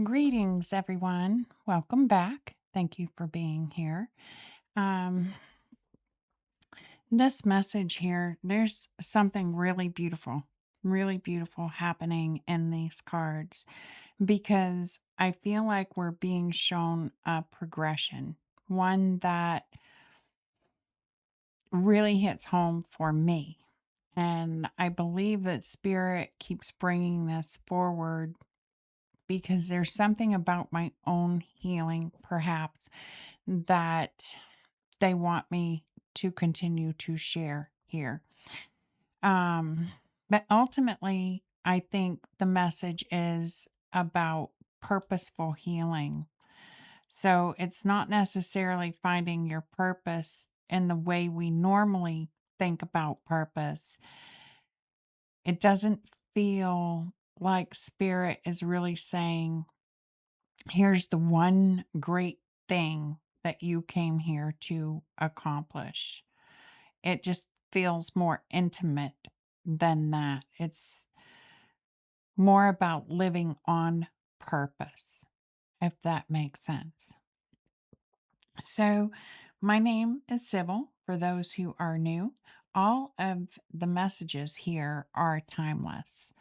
Greetings, everyone. Welcome back. Thank you for being here. Um, this message here, there's something really beautiful happening in these cards because I feel like we're being shown a progression, one that really hits home for me. And I believe that Spirit keeps bringing this forward because there's something about my own healing, perhaps, that they want me to continue to share here. Um, but ultimately, I think the message is about purposeful healing. So it's not necessarily finding your purpose in the way we normally think about purpose. It doesn't feel like Spirit is really saying, here's the one great thing that you came here to accomplish. It just feels more intimate than that. It's more about living on purpose, if that makes sense. So, my name is Sybil, for those who are new. All of the messages here are timeless.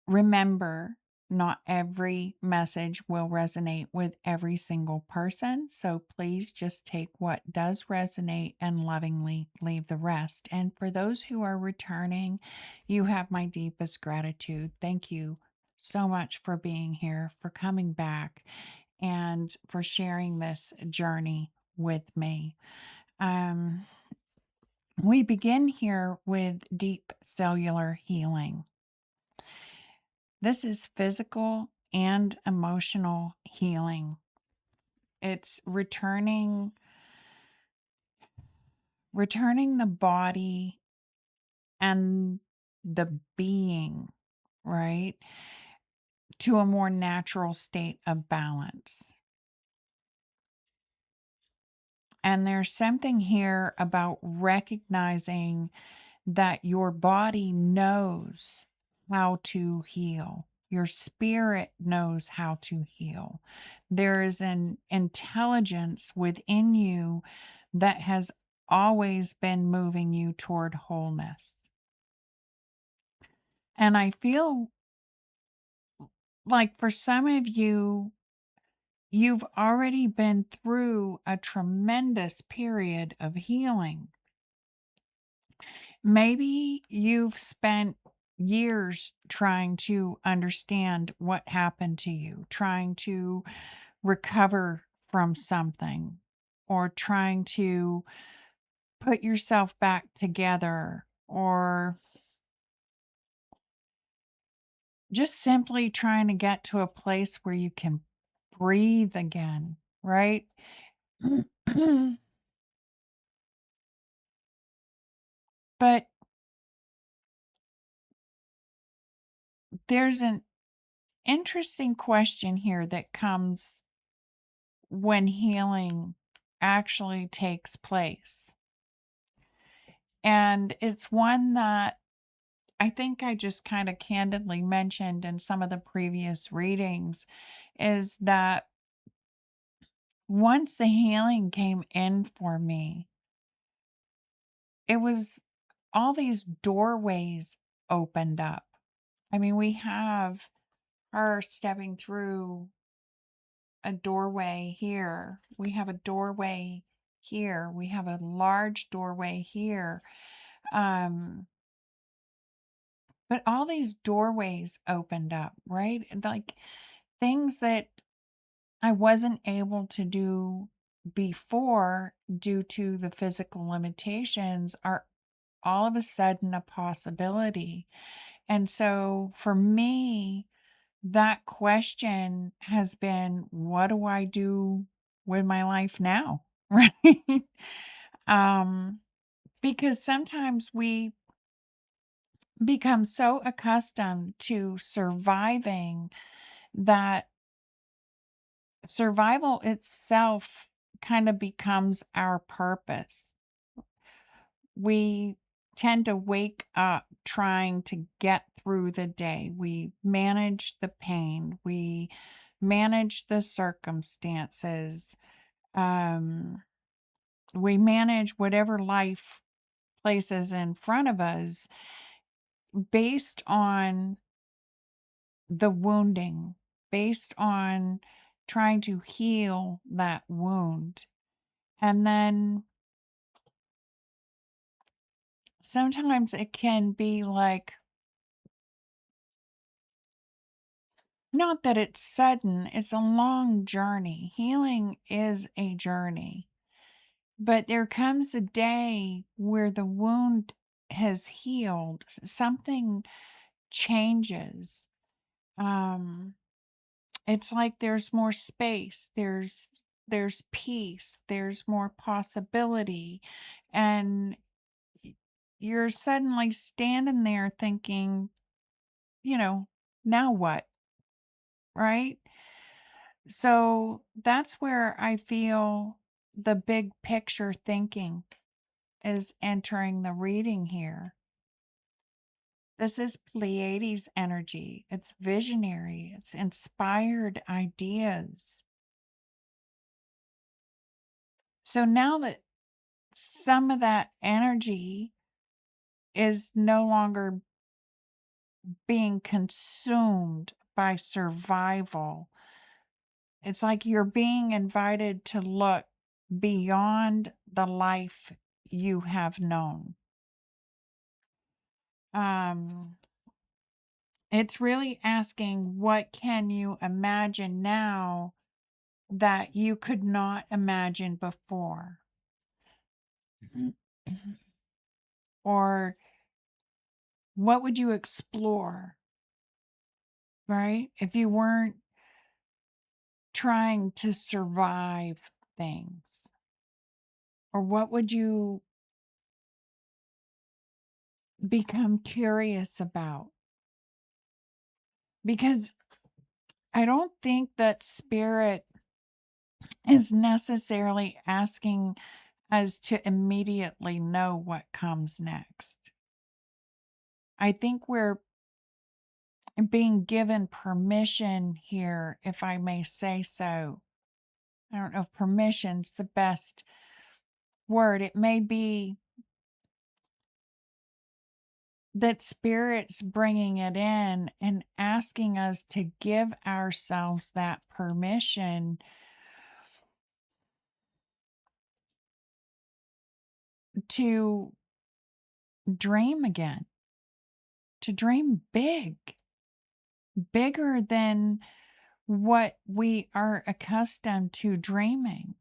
Remember, not every message will resonate with every single person. So please just take what does resonate and lovingly leave the rest. And for those who are returning, you have my deepest gratitude. Thank you so much for being here, for coming back, and for sharing this journey with me. Um, we begin here with deep cellular healing. This is physical and emotional healing. It's returning the body and the being, right, to a more natural state of balance. And there's something here about recognizing that your body knows how to heal. Your spirit knows how to heal. There is an intelligence within you that has always been moving you toward wholeness. And I feel like for some of you, you've already been through a tremendous period of healing. Maybe you've spent years trying to understand what happened to you, trying to recover from something, or trying to put yourself back together, or just simply trying to get to a place where you can breathe again, right? But there's an interesting question here that comes when healing actually takes place. And it's one that I think I just kind of candidly mentioned in some of the previous readings is that once the healing came in for me, it was all these doorways opened up. I mean, we have her stepping through a doorway here. We have a doorway here. We have a large doorway here. Um, but all these doorways opened up, right? And, like things that I wasn't able to do before due to the physical limitations are all of a sudden a possibility. And so for me, that question has been, what do I do with my life now? Right? Um, because sometimes we become so accustomed to surviving that survival itself kind of becomes our purpose. We tend to wake up trying to get through the day. We manage the pain. We manage the circumstances. Um, we manage whatever life places in front of us based on the wounding, based on trying to heal that wound. And then sometimes it can be like, not that it's sudden, it's a long journey. Healing is a journey. But there comes a day where the wound has healed, something changes. Um, it's like there's more space, there's peace, there's more possibility, and y- you're suddenly standing there thinking, you know, now what, right? So that's where I feel the big picture thinking is entering the reading here. This is Pleiades energy. It's visionary, it's inspired ideas. So now that some of that energy is no longer being consumed by survival, it's like you're being invited to look beyond the life you have known. Um, it's really asking, what can you imagine now that you could not imagine before? Or what would you explore, right? If you weren't trying to survive things, or what would you become curious about? Because I don't think that spirit is necessarily asking us to immediately know what comes next. I think we're being given permission here, if I may say so. I don't know if permission's the best word. It may be that spirit's bringing it in and asking us to give ourselves that permission to dream again, to dream big, bigger than what we are accustomed to dreaming.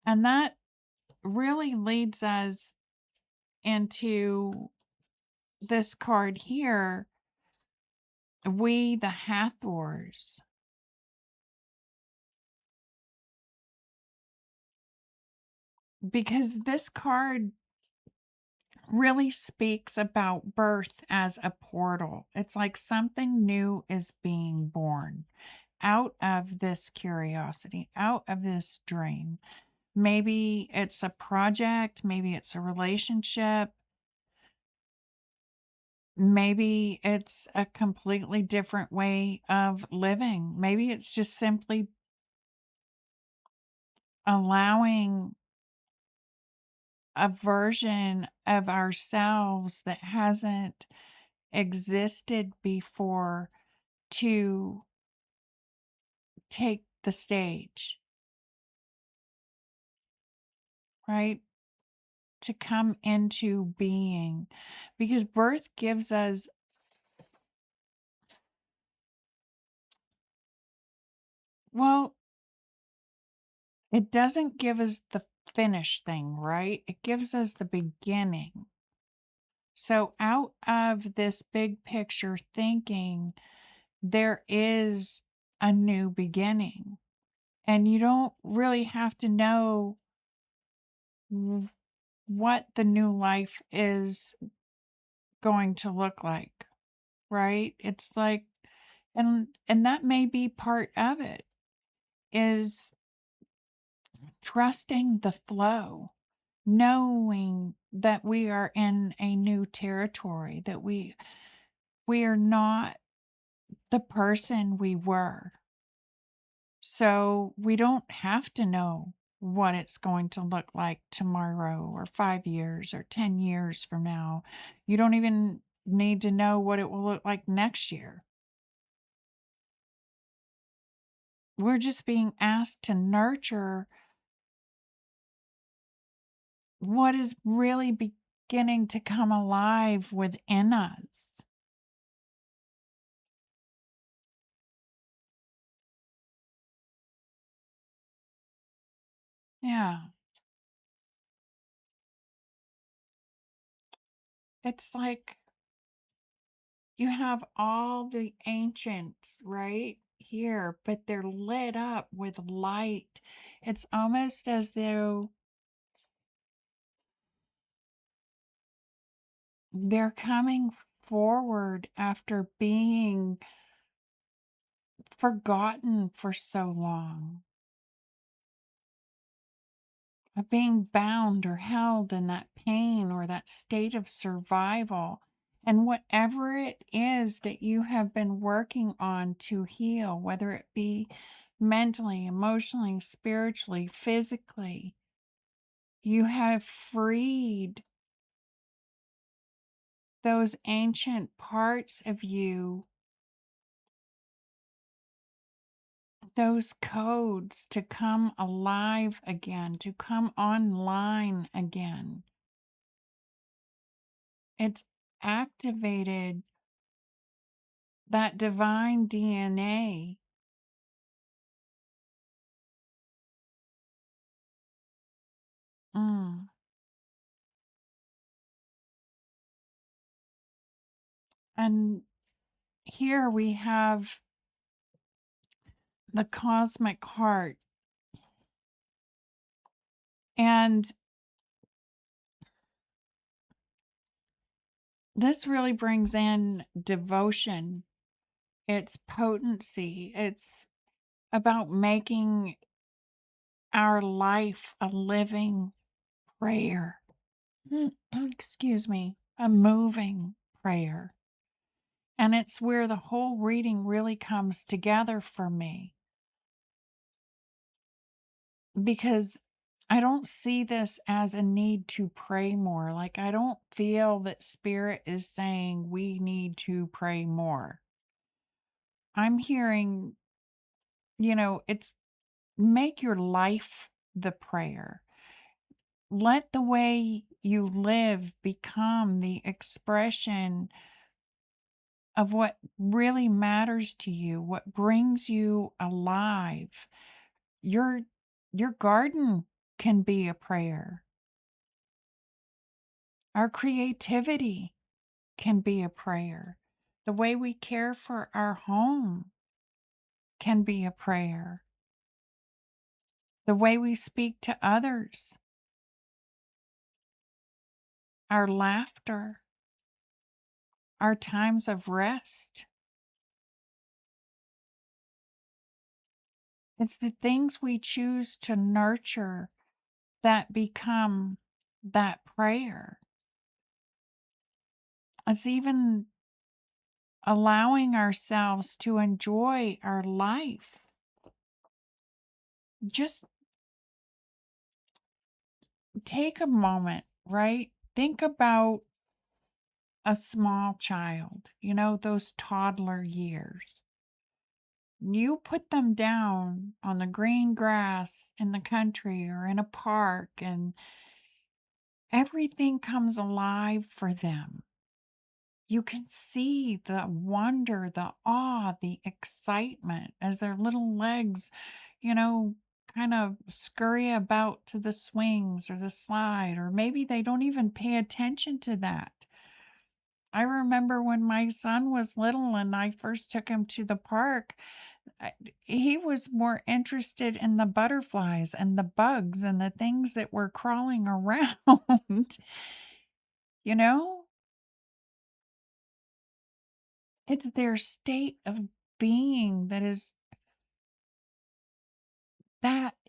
And that really leads us into this card here, We the Hathors, because this card really speaks about birth as a portal. It's like something new is being born out of this curiosity, out of this dream. Maybe it's a project, maybe it's a relationship, maybe it's a completely different way of living. Maybe it's just simply allowing a version of ourselves that hasn't existed before to take the stage, right? To come into being. Because birth gives us, well, it doesn't give us the finish thing, right? It gives us the beginning. So, out of this big picture thinking, there is a new beginning. And you don't really have to know w- what the new life is going to look like, right? It's like, and that may be part of it, is trusting the flow, knowing that we are in a new territory, that we are not the person we were. So we don't have to know what it's going to look like tomorrow or 5 years or 10 years from now. You don't even need to know what it will look like next year. We're just being asked to nurture what is really beginning to come alive within us. Yeah. It's like you have all the ancients right here, but they're lit up with light. It's almost as though they're coming forward after being forgotten for so long, of being bound or held in that pain or that state of survival. And whatever it is that you have been working on to heal, whether it be mentally, emotionally, spiritually, physically, you have freed those ancient parts of you, those codes to come alive again, to come online again. It's activated that divine DNA. Mm. And here we have the cosmic heart. And this really brings in devotion, its potency. It's about making our life a living prayer. Excuse me, a moving prayer. And it's where the whole reading really comes together for me because I don't see this as a need to pray more. Like, I don't feel that Spirit is saying we need to pray more. I'm hearing, it's make your life the prayer. Let the way you live become the expression of what really matters to you, what brings you alive. Your your garden can be a prayer. Our creativity can be a prayer. The way we care for our home can be a prayer. The way we speak to others, our laughter, our times of rest. It's the things we choose to nurture that become that prayer. It's even allowing ourselves to enjoy our life. Just take a moment, right? Think about a small child, those toddler years. You put them down on the green grass in the country or in a park, and everything comes alive for them. You can see the wonder, the awe, the excitement as their little legs, you know, kind of scurry about to the swings or the slide, or maybe they don't even pay attention to that. I remember when my son was little and I first took him to the park, I- he was more interested in the butterflies and the bugs and the things that were crawling around, you know? It's their state of being that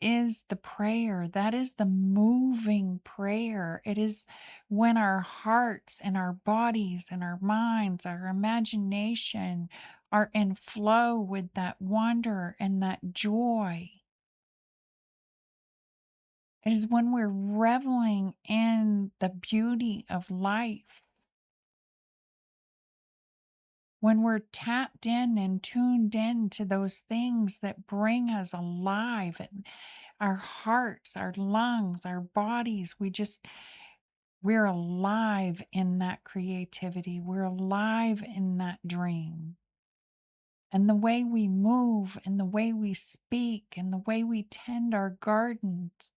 is the prayer. That is the moving prayer. It is when our hearts and our bodies and our minds, our imagination are in flow with that wonder and that joy. It is when we're reveling in the beauty of life, when we're tapped in and tuned in to those things that bring us alive, and our hearts, our lungs, our bodies, we're alive in that creativity. We're alive in that dream. And the way we move and the way we speak and the way we tend our gardens,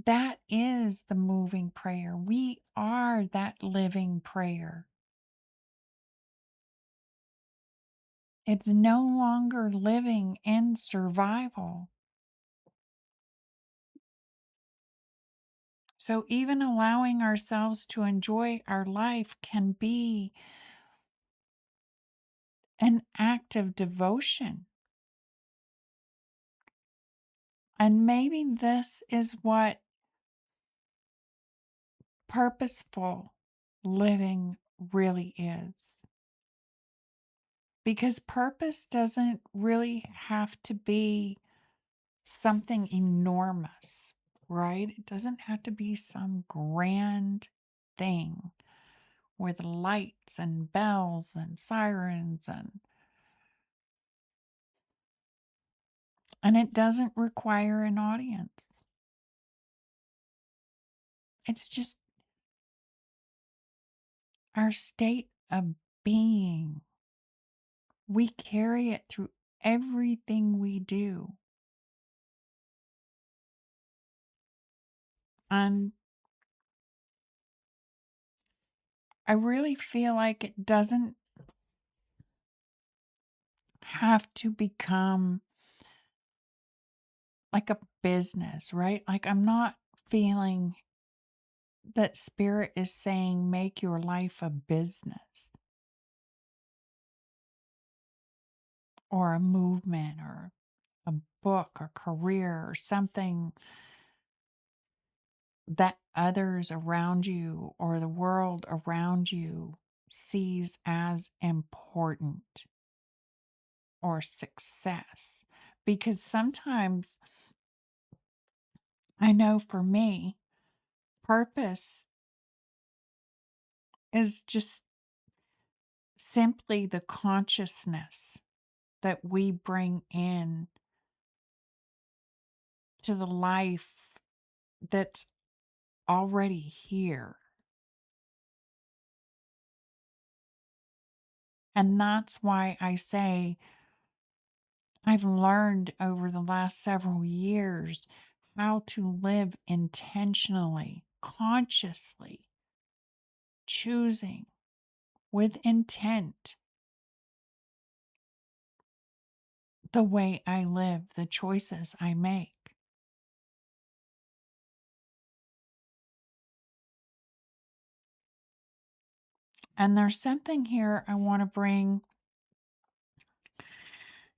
that is the moving prayer. We are that living prayer. It's no longer living in survival. So, even allowing ourselves to enjoy our life can be an act of devotion. And maybe this is what purposeful living really is. Because purpose doesn't really have to be something enormous, right? It doesn't have to be some grand thing with lights and bells and sirens and it doesn't require an audience. It's just our state of being. We carry it through everything we do. And I really feel like it doesn't have to become like a business, right? Like, I'm not feeling that spirit is saying, make your life a business or a movement or a book or career or something that others around you or the world around you sees as important or success. Because sometimes I know for me, purpose is just simply the consciousness that we bring in to the life that's already here. And that's why I say I've learned over the last several years how to live intentionally, consciously, choosing with intent the way I live, the choices I make. And there's something here I want to bring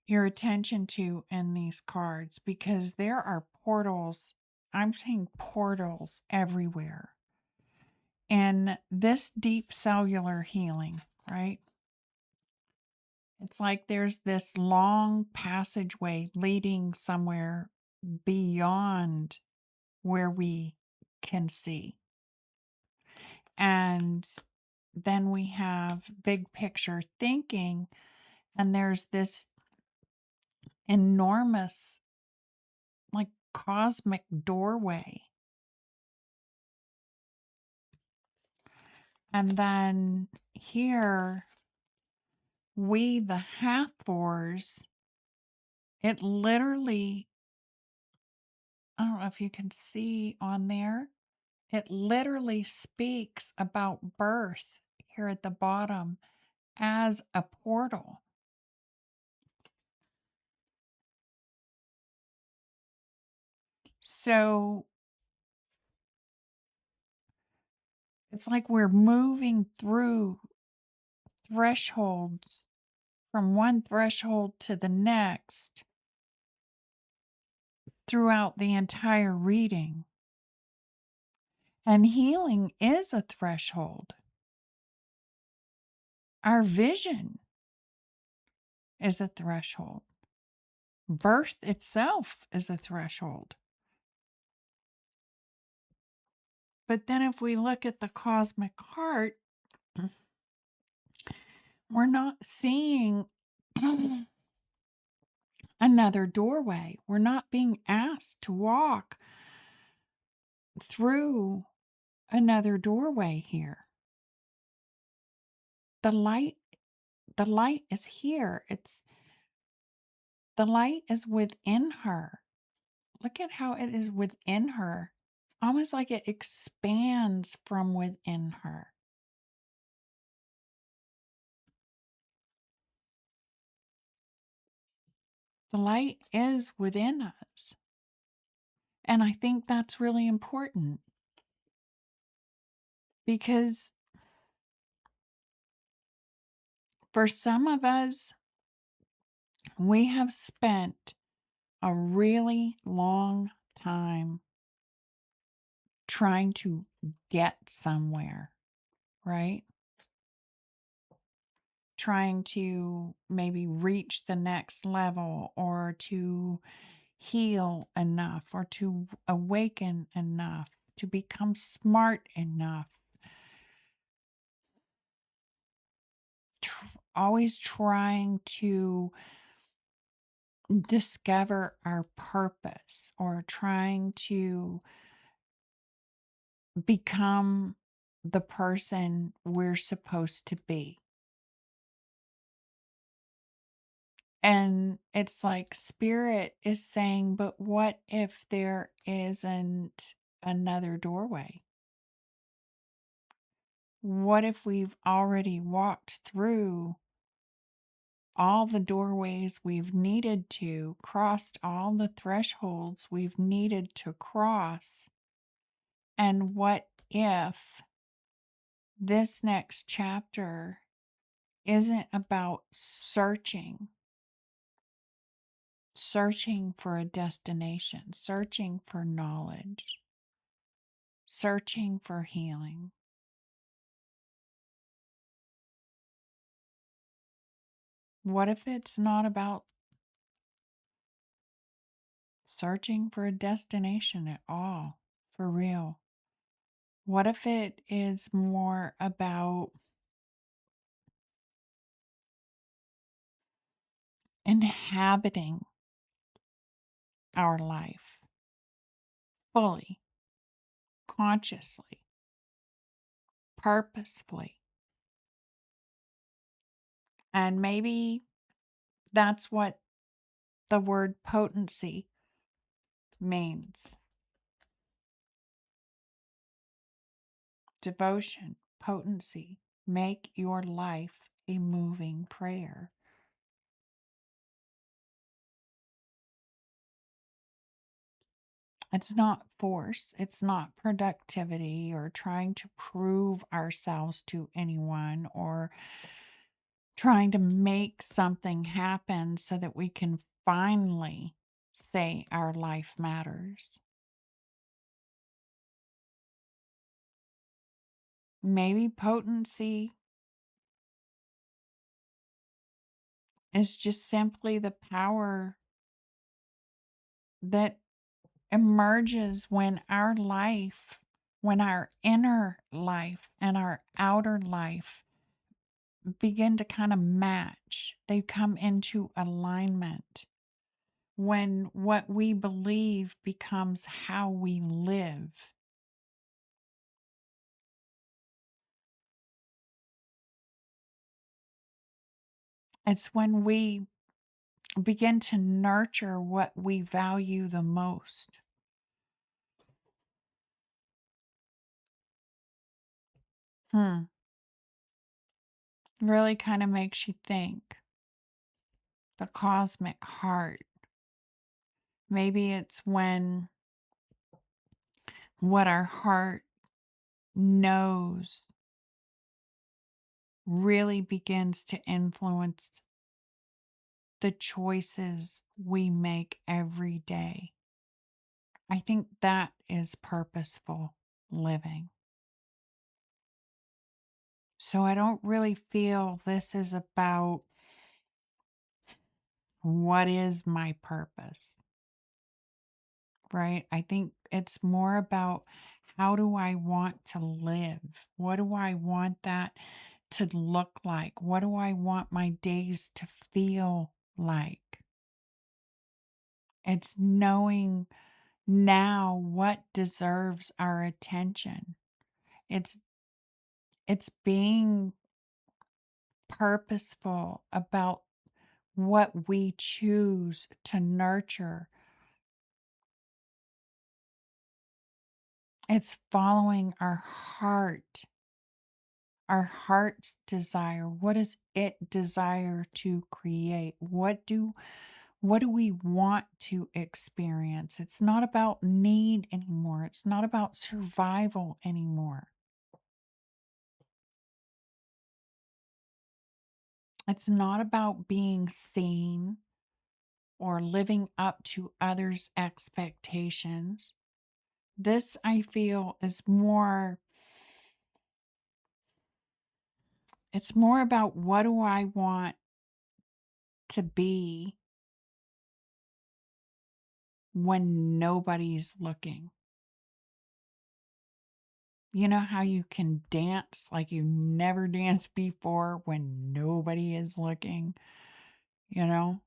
your attention to in these cards because there are portals. I'm seeing portals everywhere. And this deep cellular healing, right? It's like there's this long passageway leading somewhere beyond where we can see. And then we have big picture thinking, and there's this enormous, like, cosmic doorway. And then here, we, the Hathors, it literally, I don't know if you can see on there, it literally speaks about birth here at the bottom as a portal. So it's like we're moving through thresholds from one threshold to the next throughout the entire reading. And healing is a threshold. Our vision is a threshold. Birth itself is a threshold. But then if we look at the cosmic heart, we're not seeing another doorway. We're not being asked to walk through another doorway here. The light the light is here. The light is within her. Look at how it is within her. It's almost like it expands from within her. The light is within us. And I think that's really important because for some of us, we have spent a really long time trying to get somewhere, right? Trying to maybe reach the next level or to heal enough or to awaken enough, to become smart enough. Always trying to discover our purpose or trying to become the person we're supposed to be. And it's like spirit is saying, but what if there isn't another doorway? What if we've already walked through all the doorways we've needed to, crossed all the thresholds we've needed to cross? And what if this next chapter isn't about searching for a destination, searching for knowledge, searching for healing? What if it's not about searching for a destination at all, for real? What if it is more about inhabiting our life fully, consciously, purposefully? And maybe that's what the word potency means. Devotion, potency. Make your life a moving prayer. It's not force, it's not productivity or trying to prove ourselves to anyone or trying to make something happen so that we can finally say our life matters. Maybe potency is just simply the power that emerges when when our inner life and our outer life begin to kind of match. They come into alignment. When what we believe becomes how we live. It's when we begin to nurture what we value the most. Hmm. Really kind of makes you think. The cosmic heart. Maybe it's when what our heart knows really begins to influence the choices we make every day. I think that is purposeful living. So I don't really feel this is about what is my purpose, right? I think it's more about how do I want to live? What do I want that to look like? What do I want my days to feel like? It's knowing now what deserves our attention. It's it's being purposeful about what we choose to nurture. It's following our heart's desire. What does it desire to create? What do we want to experience? It's not about need anymore. It's not about survival anymore. It's not about being seen or living up to others' expectations. This, I feel, is more, it's more about what do I want to be when nobody's looking. You know how you can dance like you never danced before when nobody is looking? You know,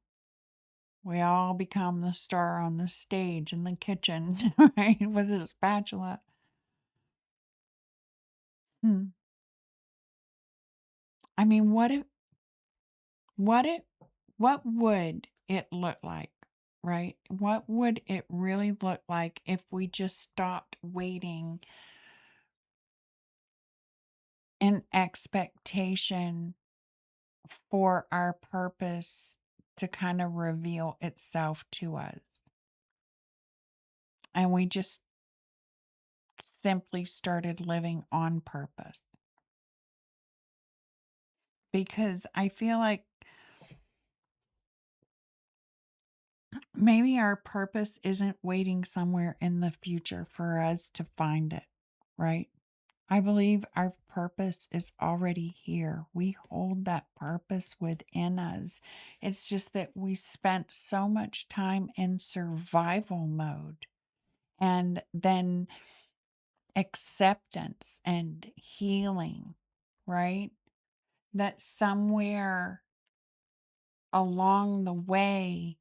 we all become the star on the stage in the kitchen, right? With a spatula. Hmm. I mean, what it, what would it look like, right? What would it really look like if we just stopped waiting in expectation for our purpose to kind of reveal itself to us? And we just simply started living on purpose. Because I feel like maybe our purpose isn't waiting somewhere in the future for us to find it, right? I believe our purpose is already here. We hold that purpose within us. It's just that we spent so much time in survival mode and then acceptance and healing, right? That somewhere along the way,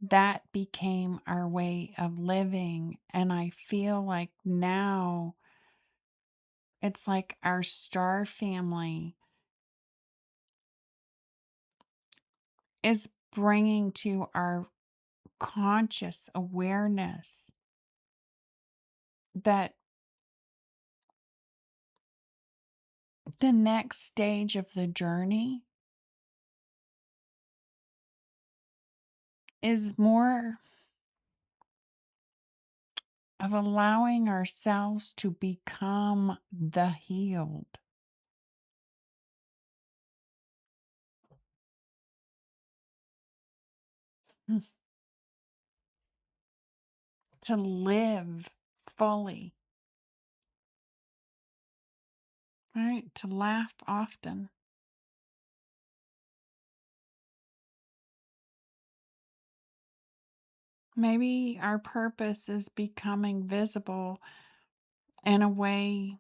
that became our way of living. And I feel like now it's like our star family is bringing to our conscious awareness that the next stage of the journey is more of allowing ourselves to become the healed, mm, to live fully, right? To laugh often. Maybe our purpose is becoming visible in a way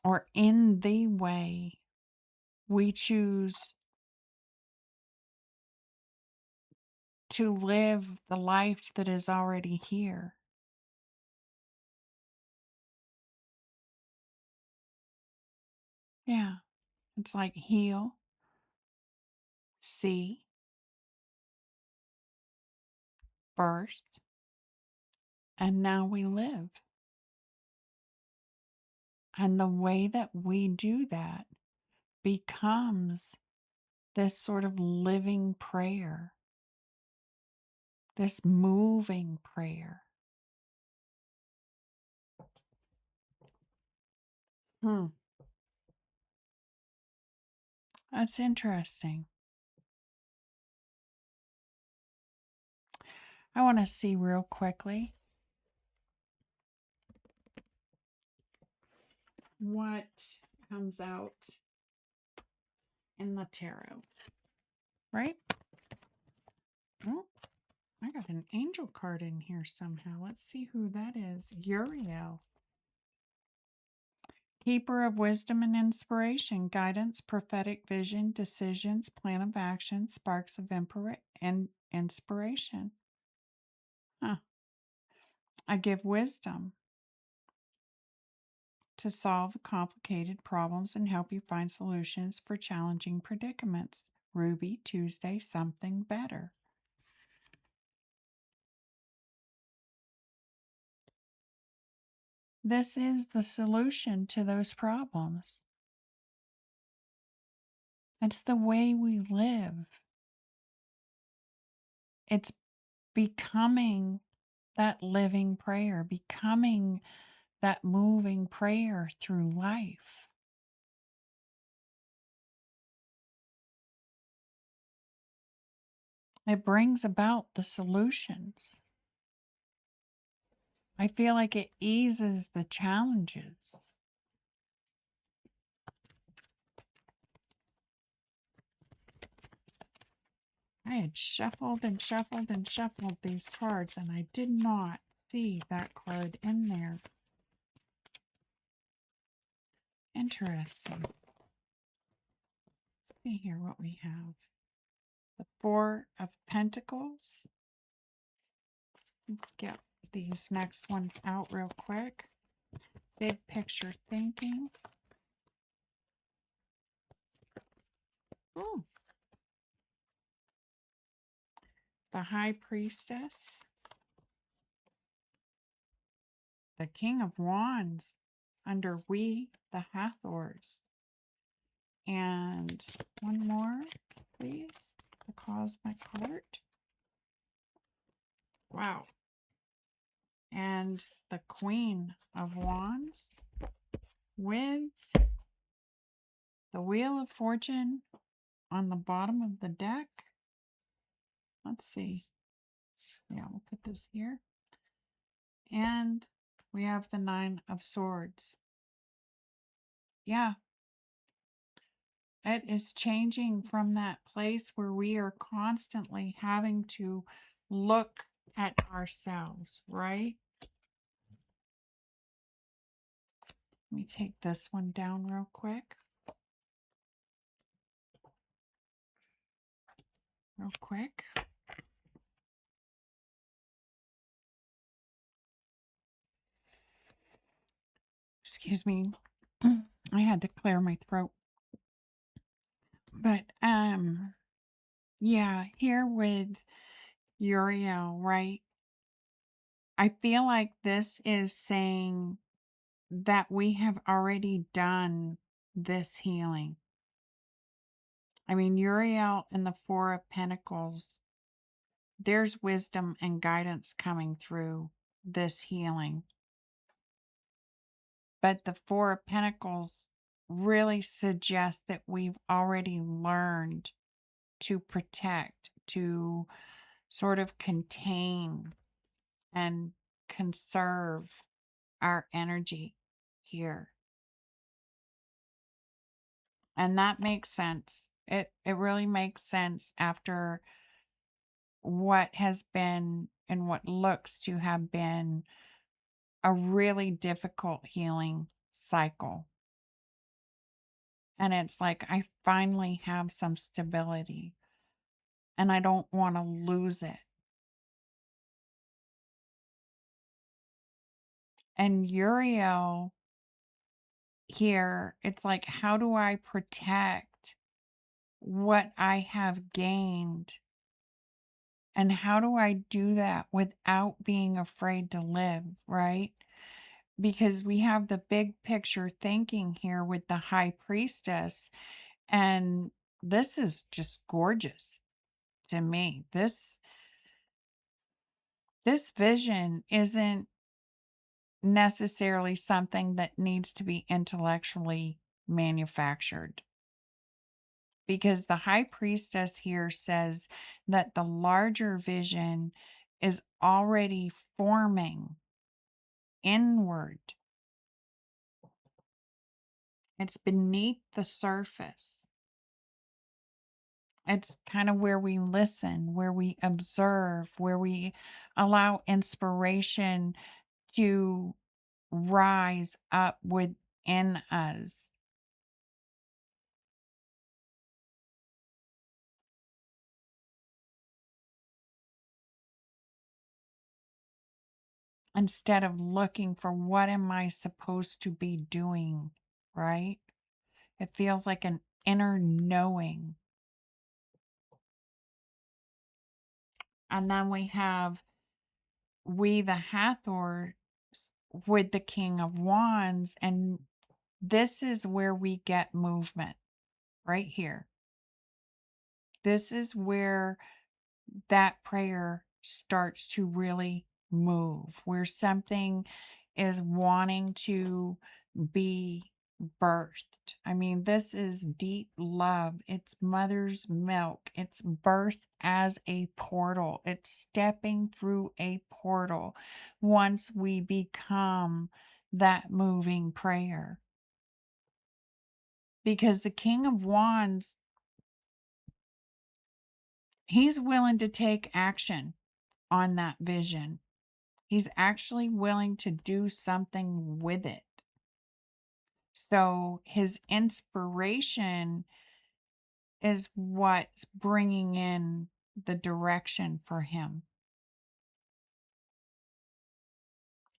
or in the way we choose to live the life that is already here. Yeah, it's like heal, see, birth, and now we live. And the way that we do that becomes this sort of living prayer, this moving prayer. Hmm. That's interesting. I want to see real quickly what comes out in the tarot, right? Oh, I got an angel card in here somehow. Let's see who that is. Uriel. Keeper of wisdom and inspiration, guidance, prophetic vision, decisions, plan of action, sparks of and inspiration. Huh. I give wisdom to solve complicated problems and help you find solutions for challenging predicaments. Ruby, Tuesday, something better. This is the solution to those problems. It's the way we live. It's becoming that living prayer, becoming that moving prayer through life. It brings about the solutions. I feel like it eases the challenges. I had shuffled and shuffled and shuffled these cards, and I did not see that card in there. Interesting. Let's see here what we have. The Four of Pentacles. Let's get these next ones out real quick. Big picture thinking. Oh, the High Priestess. The King of Wands under We, the Hathors. And one more, please. The Cosmic Heart. Wow. And the Queen of Wands with the Wheel of Fortune on the bottom of the deck. Let's see. Yeah, we'll put this here. And we have the Nine of Swords. Yeah. It is changing from that place where we are constantly having to look at ourselves, right? Let me take this one down real quick. Real quick. Excuse me. I had to clear my throat. But yeah, here with Uriel, right? I feel like this is saying that we have already done this healing. I mean, Uriel and the Four of Pentacles, there's wisdom and guidance coming through this healing. But the Four of Pentacles really suggests that we've already learned to protect, to sort of contain and conserve our energy here. And that makes sense. It really makes sense after what has been and what looks to have been a really difficult healing cycle. And it's like I finally have some stability and I don't want to lose it. And Uriel here, it's like, how do I protect what I have gained? And how do I do that without being afraid to live, right? Because we have the big picture thinking here with the High Priestess, and this is just gorgeous to me. This vision isn't necessarily something that needs to be intellectually manufactured, because the High Priestess here says that the larger vision is already forming inward. It's beneath the surface. It's kind of where we listen, where we observe, where we allow inspiration to rise up within us instead of looking for what am I supposed to be doing, right? It feels like an inner knowing. And then we the Hathors with the King of Wands, and this is where we get movement right here. This is where that prayer starts to really move, where something is wanting to be birthed. I mean, this is deep love. It's mother's milk. It's birth as a portal. It's stepping through a portal once we become that moving prayer. Because the King of Wands, he's willing to take action on that vision. He's actually willing to do something with it. So his inspiration is what's bringing in the direction for him.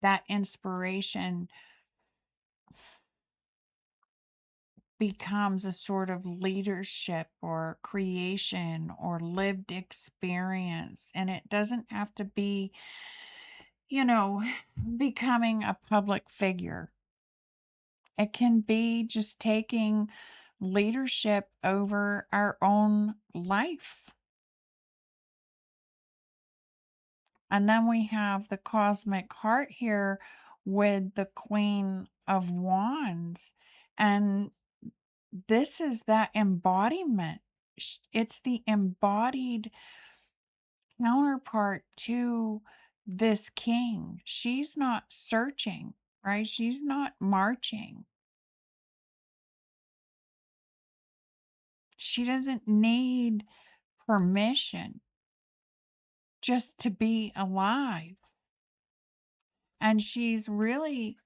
That inspiration becomes a sort of leadership or creation or lived experience. And it doesn't have to be, you know, becoming a public figure. It can be just taking leadership over our own life. And then we have the cosmic heart here with the Queen of Wands. And this is that embodiment. It's the embodied counterpart to this king. She's not searching, right? She's not marching. She doesn't need permission just to be alive. And she's really,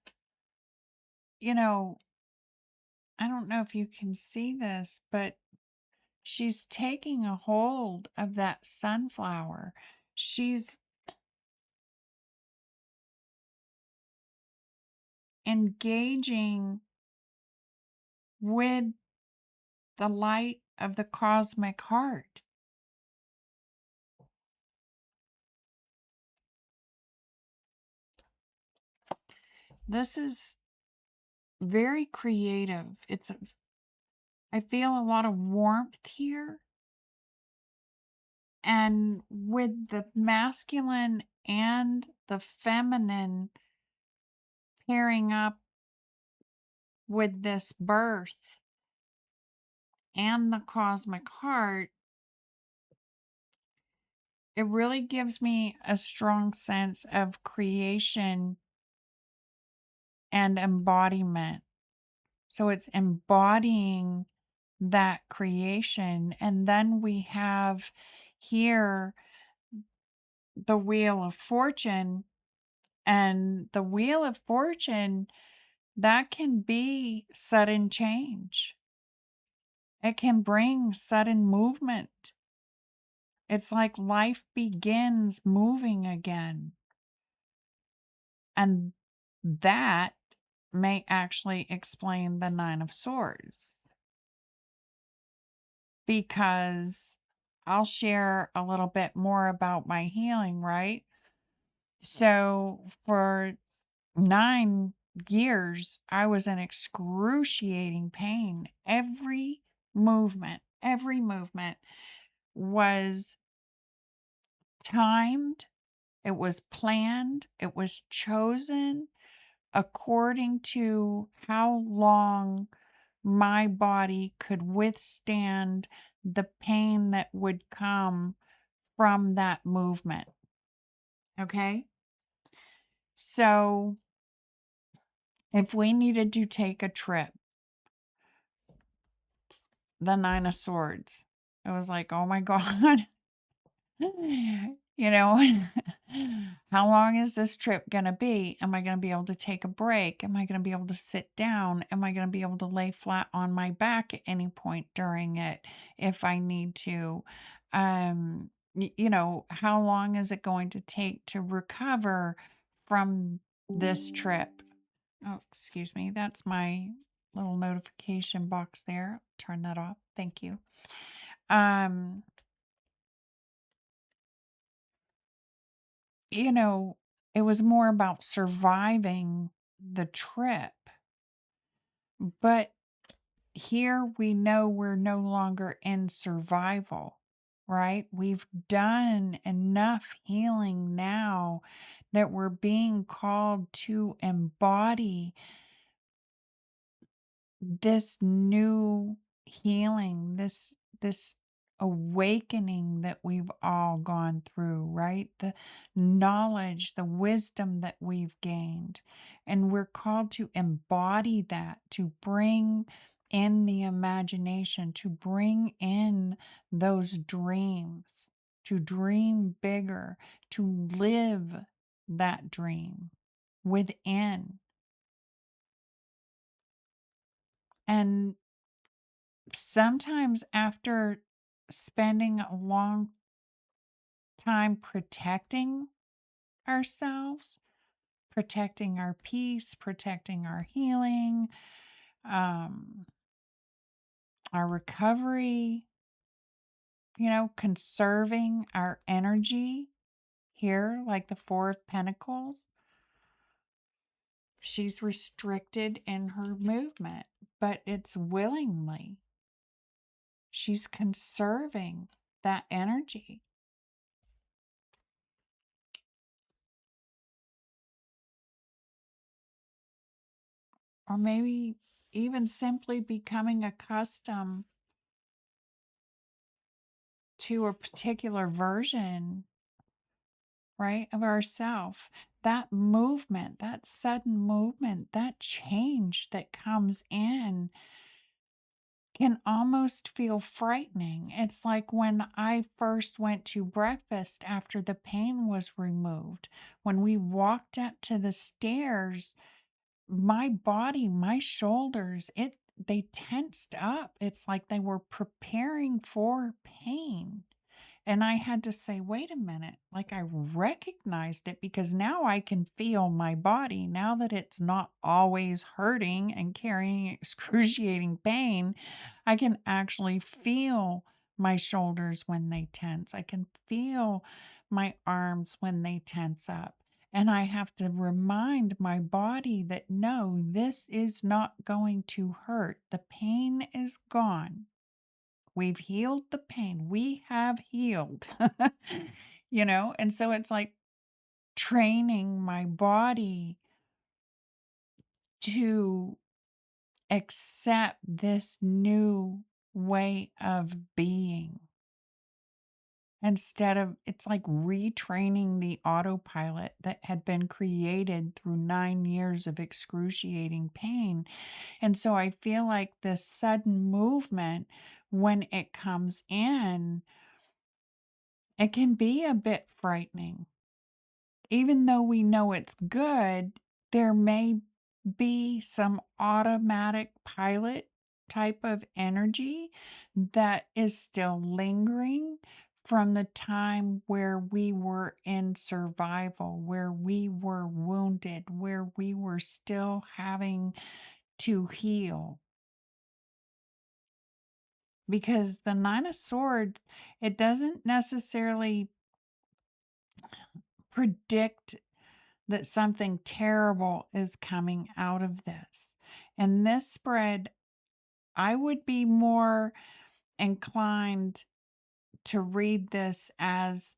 you know, I don't know if you can see this, but she's taking a hold of that sunflower. She's engaging with the light of the cosmic heart. This is very creative. I feel a lot of warmth here. And with the masculine and the feminine pairing up with this birth and the cosmic heart, it really gives me a strong sense of creation and embodiment. So it's embodying that creation. And then we have here the Wheel of Fortune. And the Wheel of Fortune, that can be sudden change. It can bring sudden movement. It's like life begins moving again. And that may actually explain the Nine of Swords. Because I'll share a little bit more about my healing, right? So for 9 years, I was in excruciating pain. Every movement was timed, it was planned, it was chosen according to how long my body could withstand the pain that would come from that movement. Okay. So if we needed to take a trip, the Nine of Swords. It was like, oh my God. You know, how long is this trip going to be? Am I going to be able to take a break? Am I going to be able to sit down? Am I going to be able to lay flat on my back at any point during it if I need to? How long is it going to take to recover from this trip? Oh, excuse me. That's my little notification box there. Turn that off. Thank you. Um, you know, it was more about surviving the trip. But here we know we're no longer in survival, right? We've done enough healing now that we're being called to embody this new healing, this awakening that we've all gone through, right? The knowledge, the wisdom that we've gained. And we're called to embody that, to bring in the imagination, to bring in those dreams, to dream bigger, to live that dream within. And sometimes after spending a long time protecting ourselves, protecting our peace, protecting our healing, um, our recovery, conserving our energy here, like the Four of Pentacles, she's restricted in her movement, but it's willingly. She's conserving that energy. Or maybe even simply becoming accustomed to a particular version, right, of ourself. That movement, that sudden movement, that change that comes in can almost feel frightening. It's like when I first went to breakfast after the pain was removed. When we walked up to the stairs, my body, my shoulders, they tensed up. It's like they were preparing for pain. And I had to say, wait a minute, like I recognized it because now I can feel my body. Now that it's not always hurting and carrying excruciating pain, I can actually feel my shoulders when they tense. I can feel my arms when they tense up. And I have to remind my body that no, this is not going to hurt. The pain is gone. We've healed the pain. We have healed. And so it's like training my body to accept this new way of being. Instead of, it's like retraining the autopilot that had been created through 9 years of excruciating pain. And so I feel like this sudden movement, when it comes in, it can be a bit frightening. Even though we know it's good, there may be some automatic pilot type of energy that is still lingering from the time where we were in survival, where we were wounded, where we were still having to heal. Because the Nine of Swords, it doesn't necessarily predict that something terrible is coming out of this. And this spread, I would be more inclined to read this as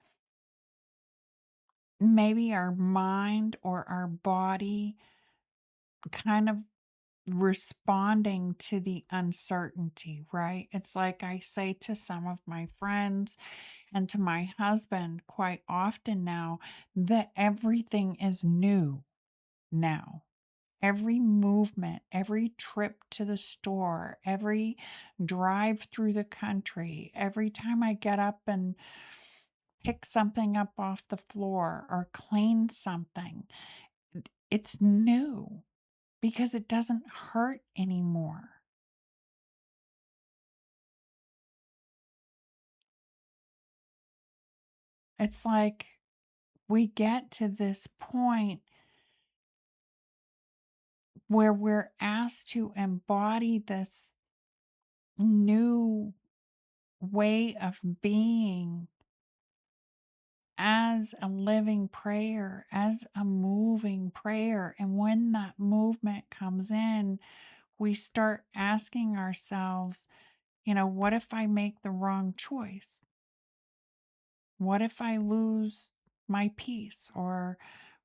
maybe our mind or our body kind of responding to the uncertainty, right? It's like I say to some of my friends and to my husband quite often now that everything is new now. every movement, every trip to the store, every drive through the country, every time I get up and pick something up off the floor or clean something, it's new because it doesn't hurt anymore. It's like we get to this point where we're asked to embody this new way of being as a living prayer, as a moving prayer. And when that movement comes in, we start asking ourselves, what if I make the wrong choice? What if I lose my peace? Or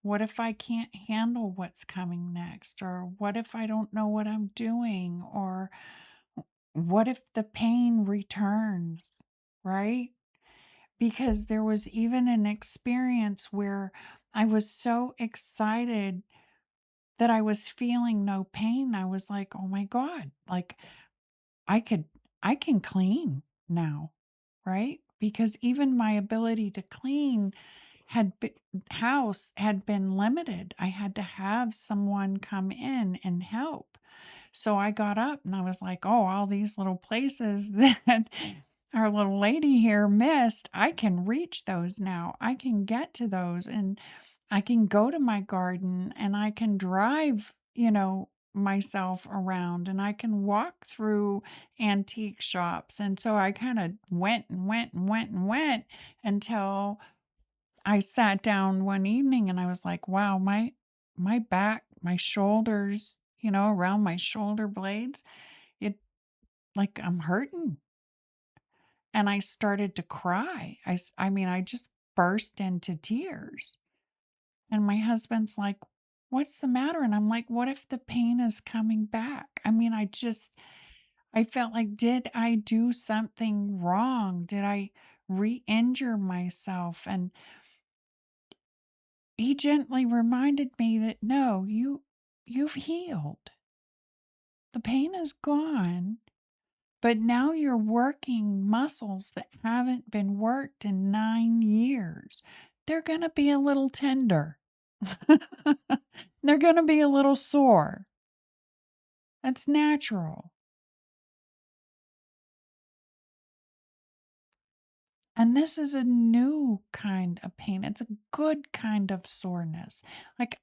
what if I can't handle what's coming next? Or what if I don't know what I'm doing? Or what if the pain returns? Right? Because there was even an experience where I was so excited that I was feeling no pain. I was like, "Oh my God, like I could I can clean now." Right? Because even my ability to clean had been house had been limited. I had to have someone come in and help. So I got up and I was like, "Oh, all these little places that our little lady here missed, I can reach those now. I can get to those and I can go to my garden and I can drive, myself around and I can walk through antique shops." And so I kind of went and went and went and went until I sat down one evening and I was like, "Wow, my back, my shoulders, around my shoulder blades, it like I'm hurting." And I started to cry. I mean, I just burst into tears. And my husband's like, "What's the matter?" And I'm like, "What if the pain is coming back?" I mean, I felt like, did I do something wrong? Did I re-injure myself? And he gently reminded me that no, you've healed. The pain is gone, but now you're working muscles that haven't been worked in 9 years. They're going to be a little tender. They're going to be a little sore. That's natural. And this is a new kind of pain. It's a good kind of soreness. Like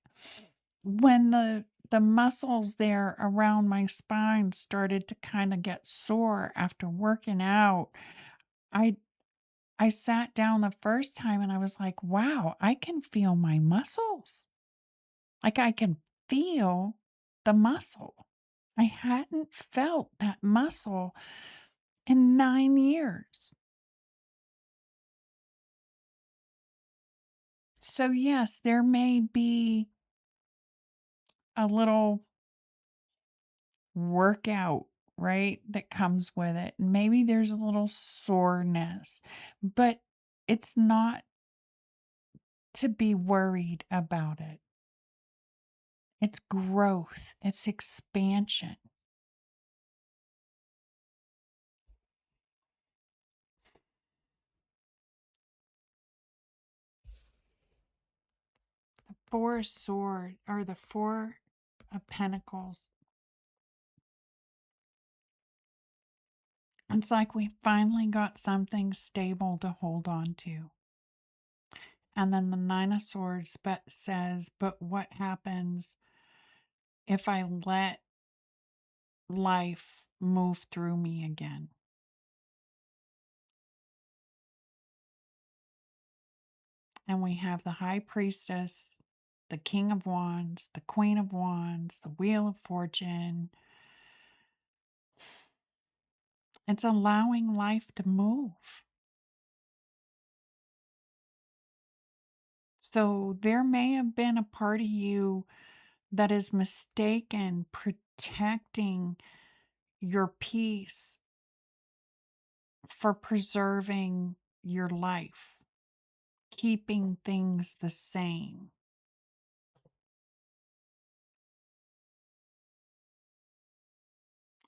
when the muscles there around my spine started to kind of get sore after working out, I I sat down the first time and I was like, "Wow, I can feel my muscles." Like I can feel the muscle. I hadn't felt that muscle in 9 years. So yes, there may be a little workout, right, that comes with it. Maybe there's a little soreness, but it's not to be worried about it. It's growth, it's expansion. Four sword or the four of pentacles. It's like we finally got something stable to hold on to. And then the nine of swords says, but what happens if I let life move through me again? And we have the high priestess, the king of wands, the queen of wands, the wheel of fortune. It's allowing life to move. So there may have been a part of you that is mistaken protecting your peace for preserving your life, keeping things the same.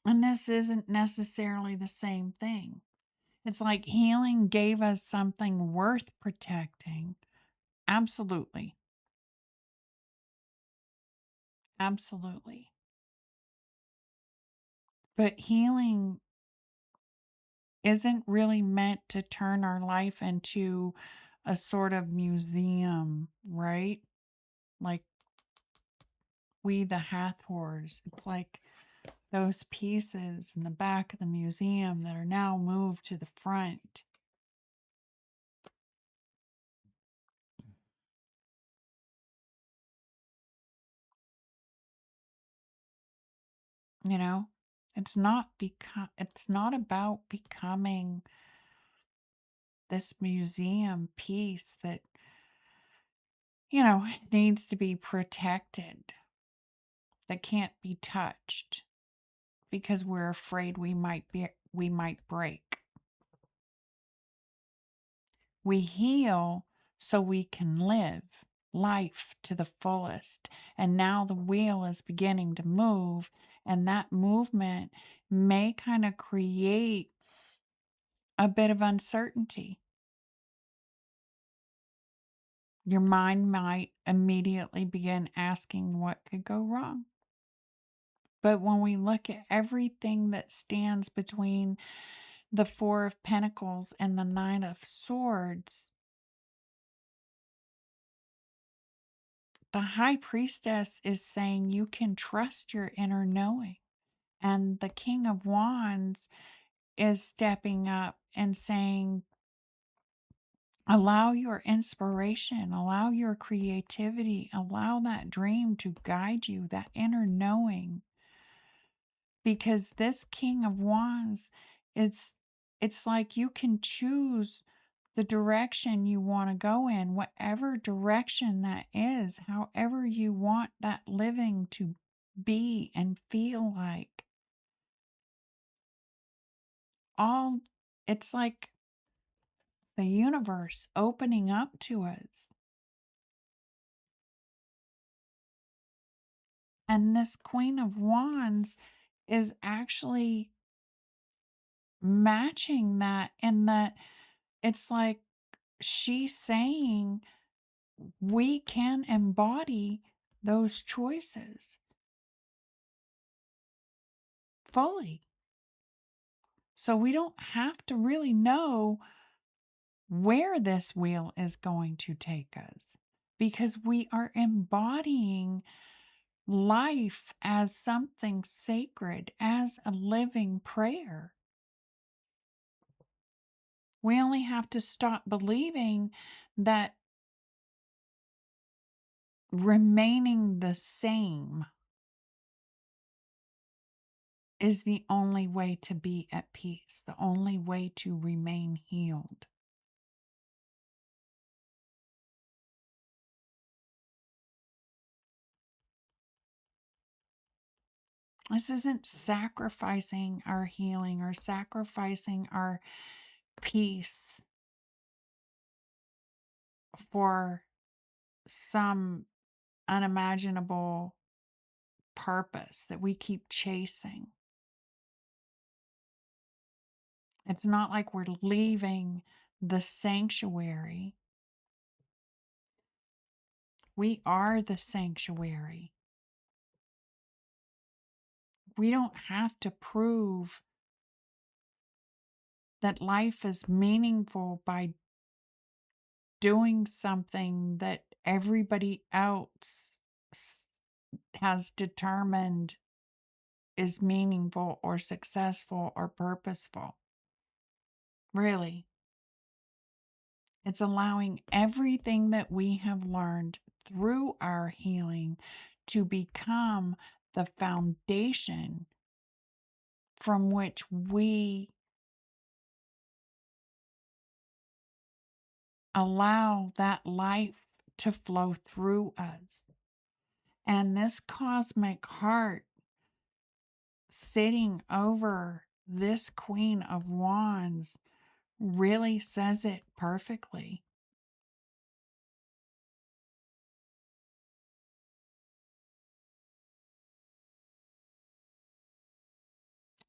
And this isn't necessarily the same thing. It's like healing gave us something worth protecting. Absolutely. Absolutely. But healing isn't really meant to turn our life into a sort of museum, right? Like we the Hathors. It's like those pieces in the back of the museum that are now moved to the front. You know, it's not about becoming this museum piece that, needs to be protected, that can't be touched because we're afraid we might break. We heal so we can live life to the fullest. And now the wheel is beginning to move, and that movement may kind of create a bit of uncertainty. Your mind might immediately begin asking what could go wrong. But when we look at everything that stands between the Four of Pentacles and the Nine of Swords, the High Priestess is saying you can trust your inner knowing. And the King of Wands is stepping up and saying, allow your inspiration, allow your creativity, allow that dream to guide you, that inner knowing. Because this King of Wands, it's like you can choose the direction you want to go in, whatever direction that is, however you want that living to be and feel like. All it's like the universe opening up to us. And this Queen of Wands is actually matching that, in that it's like she's saying we can embody those choices fully. So we don't have to really know where this wheel is going to take us, because we are embodying life as something sacred, as a living prayer. We only have to stop believing that remaining the same is the only way to be at peace, the only way to remain healed. This isn't sacrificing our healing or sacrificing our peace for some unimaginable purpose that we keep chasing. It's not like we're leaving the sanctuary. We are the sanctuary. We don't have to prove that life is meaningful by doing something that everybody else has determined is meaningful or successful or purposeful. Really, it's allowing everything that we have learned through our healing to become the foundation from which we allow that life to flow through us. And this cosmic heart sitting over this Queen of Wands really says it perfectly.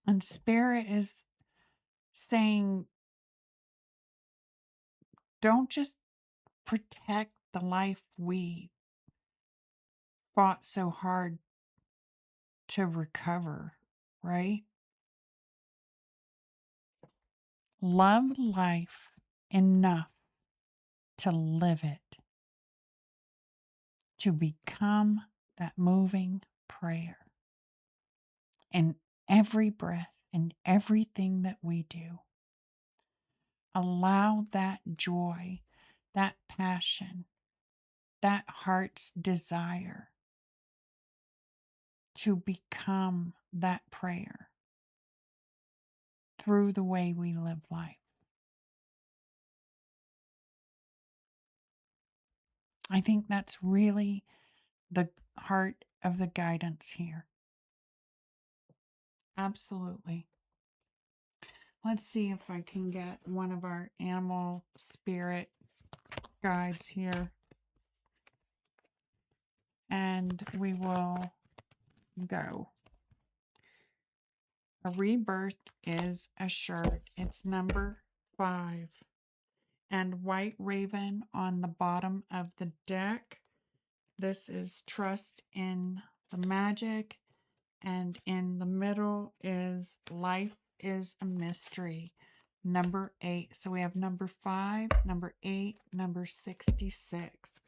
And Spirit is saying, don't just protect the life we fought so hard to recover, right? Love life enough to live it, to become that moving prayer in every breath and everything that we do. Allow that joy, that passion, that heart's desire to become that prayer through the way we live life. I think that's really the heart of the guidance here. Absolutely. Let's see if I can get one of our animal spirit guides here. And we will go. A rebirth is assured. It's number 5. And white raven on the bottom of the deck. This is trust in the magic. And in the middle is life is a mystery. Number 8. So we have number 5, number 8, number 66.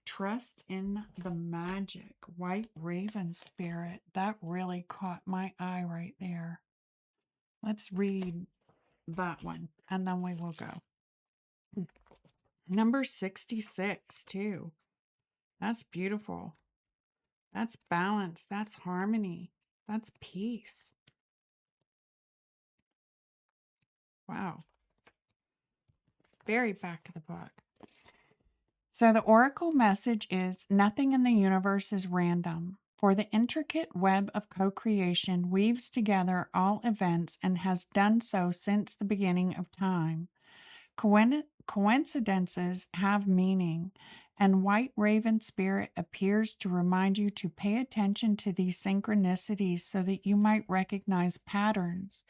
Trust in the magic. White raven spirit. That really caught my eye right there. Let's read that one and then we will go. Number 66 too. That's beautiful. That's balance. That's harmony. That's peace. Wow. Very back of the book. So the oracle message is nothing in the universe is random, for the intricate web of co-creation weaves together all events and has done so since the beginning of time. Coincidences have meaning, and White Raven Spirit appears to remind you to pay attention to these synchronicities so that you might recognize patterns.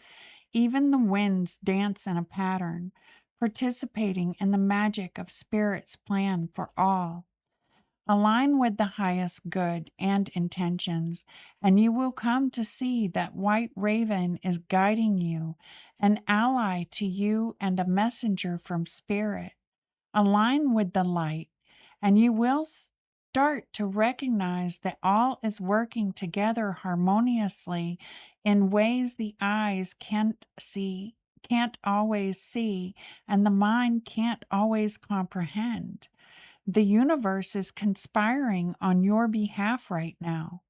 Even the winds dance in a pattern, participating in the magic of Spirit's plan for all. Align with the highest good and intentions, and you will come to see that White Raven is guiding you, an ally to you and a messenger from Spirit. Align with the light, and you will start to recognize that all is working together harmoniously in ways the eyes can't always see, and the mind can't always comprehend. The universe is conspiring on your behalf right now,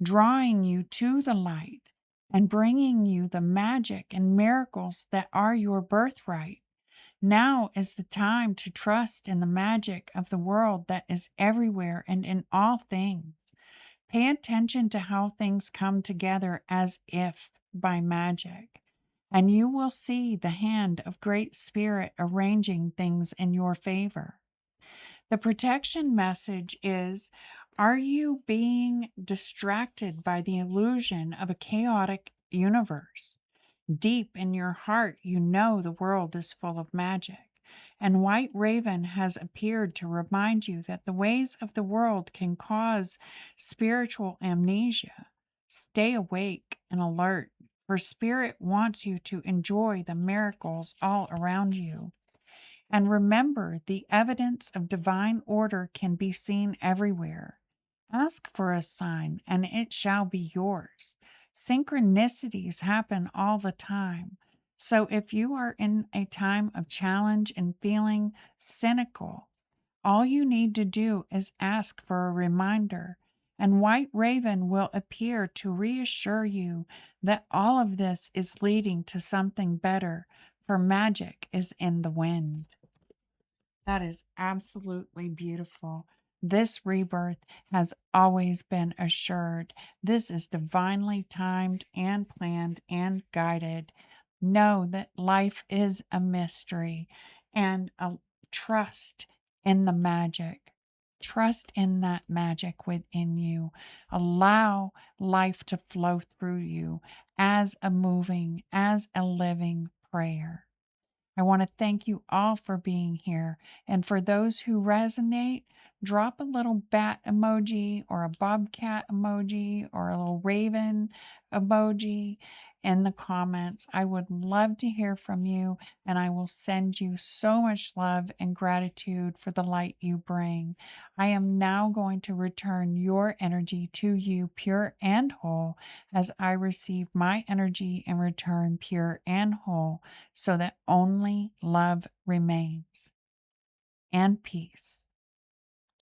drawing you to the light and bringing you the magic and miracles that are your birthright. Now is the time to trust in the magic of the world that is everywhere and in all things. Pay attention to how things come together as if by magic, and you will see the hand of Great Spirit arranging things in your favor. The protection message is, are you being distracted by the illusion of a chaotic universe? Deep in your heart, you know the world is full of magic, and White Raven has appeared to remind you that the ways of the world can cause spiritual amnesia. Stay awake and alert, for Spirit wants you to enjoy the miracles all around you. And remember, the evidence of divine order can be seen everywhere. Ask for a sign, and it shall be yours. Synchronicities happen all the time. So if you are in a time of challenge and feeling cynical, all you need to do is ask for a reminder, and White Raven will appear to reassure you that all of this is leading to something better, for magic is in the wind. That is absolutely beautiful. This rebirth has always been assured. This is divinely timed and planned and guided. Know that life is a mystery and trust in the magic. Trust in that magic within you. Allow life to flow through you as a moving, as a living prayer. I want to thank you all for being here. And for those who resonate, drop a little bat emoji or a bobcat emoji or a little raven emoji in the comments. I would love to hear from you, and I will send you so much love and gratitude for the light you bring. I am now going to return your energy to you, pure and whole, as I receive my energy in return, pure and whole, so that only love remains and peace.